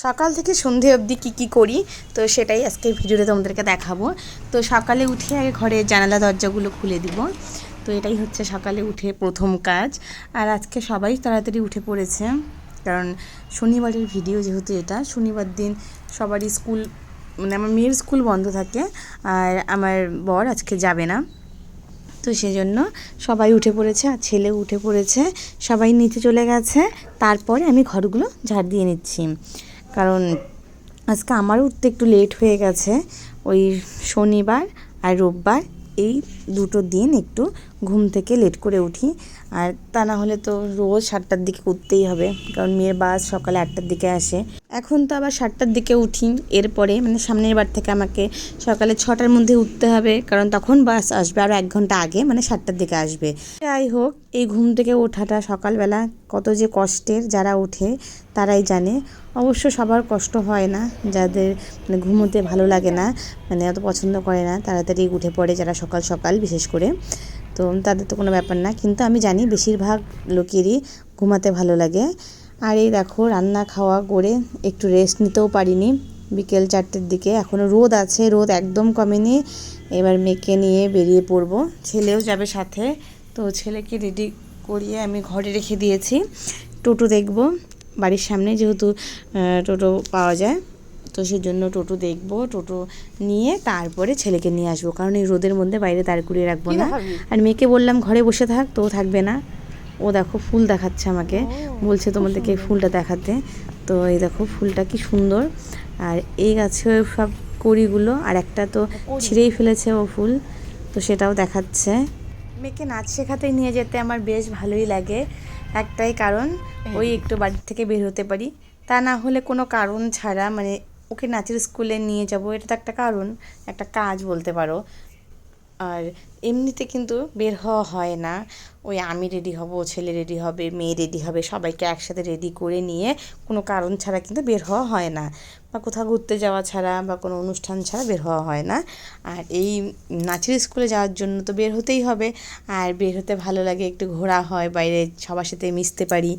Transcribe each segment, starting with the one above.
সকাল থেকে সন্ধে অবধি কী করি তো সেটাই আজকের ভিডিওতে তোমাদেরকে দেখাবো। তো সকালে উঠে আগে ঘরের জানালা দরজাগুলো খুলে দিব। তো এটাই হচ্ছে সকালে উঠে প্রথম কাজ। আর আজকে সবাই তাড়াতাড়ি উঠে পড়েছে, কারণ শনিবারের ভিডিও যেহেতু, এটা শনিবার দিন সবারই স্কুল, মানে আমার মেয়ের স্কুল বন্ধ থাকে আর আমার বর আজকে যাবে না। তো সেই জন্য সবাই উঠে পড়েছে আর ছেলেও উঠে পড়েছে, সবাই নিচে চলে গেছে। তারপরে আমি ঘরগুলো ঝাড় দিয়ে নিচ্ছি, কারণ আজকে আমার উঠতে একটু লেট হয়ে গেছে। ওই শনিবার আর রোববার এই দুটো দিন একটু ঘুম থেকে লেট করে উঠি, আর তা না হলে তো রোজ 7টার দিকে উঠতেই হবে, কারণ মেয়ের বাস সকালে 8টার দিকে আসে। এখন তো আবার 7টার দিকে উঠি, এরপরে মানে সামনের বার থেকে আমাকে সকালে 6টার মধ্যে উঠতে হবে, কারণ তখন বাস আসবে আরও 1 ঘন্টা আগে, মানে 7টার দিকে আসবে। যাই হোক, এই ঘুম থেকে ওঠাটা সকালবেলা কত যে কষ্টের, যারা ওঠে তারাই জানে। অবশ্য সবার কষ্ট হয় না, যাদের মানে ঘুমোতে ভালো লাগে না, মানে অত পছন্দ করে না, তাড়াতাড়ি উঠে পড়ে যারা সকাল সকাল বিশেষ করে, তো তাদের তো কোনো ব্যাপার না। কিন্তু আমি জানি বেশিরভাগ লোকেরই ঘুমাতে ভালো লাগে। আর এই দেখো রান্না খাওয়া করে একটু রেস্ট নিতেও পারিনি, বিকেল 4টের দিকে, এখনও রোদ আছে, রোদ একদম কমেনি। এবার মেয়েকে নিয়ে বেরিয়ে পড়বো, ছেলেও যাবে সাথে। তো ছেলেকে রেডি করিয়ে আমি ঘরে রেখে দিয়েছি। টোটো দেখব বাড়ির সামনে, যেহেতু টোটো পাওয়া যায়, তো সেই জন্য টোটো দেখব, টোটো নিয়ে তারপরে ছেলেকে নিয়ে আসবো, কারণ এই রোদের মধ্যে বাইরে দাঁড় করিয়ে রাখবো না। আর মেয়েকে বললাম ঘরে বসে থাক, তো থাকবে না। ও দেখো ফুল দেখাচ্ছে আমাকে, বলছে তোমাদেরকে ফুলটা দেখাতে। তো এই দেখো ফুলটা কি সুন্দর, আর এই গাছে সব কড়িগুলো, আর একটা তো ছিঁড়েই ফেলেছে ও ফুল, তো সেটাও দেখাচ্ছে। মেয়েকে নাচ শেখাতে নিয়ে যেতে আমার বেশ ভালোই লাগে, একটাই কারণ ওই একটু বাড়ির থেকে বের হতে পারি। তা না হলে কোনো কারণ ছাড়া, মানে ওকে নাচের স্কুলে নিয়ে যাব, এটা তো একটা কারণ, একটা কাজ বলতে পারো। আর এমনিতে কিন্তু বের হওয়া হয় না। ওই আমি রেডি হব, ছেলে রেডি হবে, মেয়ে রেডি হবে, সবাইকে একসাথে রেডি করে নিয়ে কোনো কারণ ছাড়া কিন্তু বের হওয়া হয় না, বা কোথাও ঘুরতে যাওয়া ছাড়া বা কোনো অনুষ্ঠান ছাড়া বের হওয়া হয় না। আর এই নাচের স্কুলে যাওয়ার জন্য তো বের হতেই হবে, আর বের হতে ভালো লাগে, একটু ঘোরা হয়, বাইরে সবার সাথে মিশতে পারি,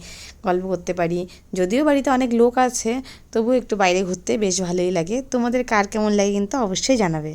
গল্প করতে পারি। যদিও বাড়িতে অনেক লোক আছে, তবুও একটু বাইরে ঘুরতে বেশ ভালোই লাগে। তোমাদের কার কেমন লাগে কিন্তু অবশ্যই জানাবে।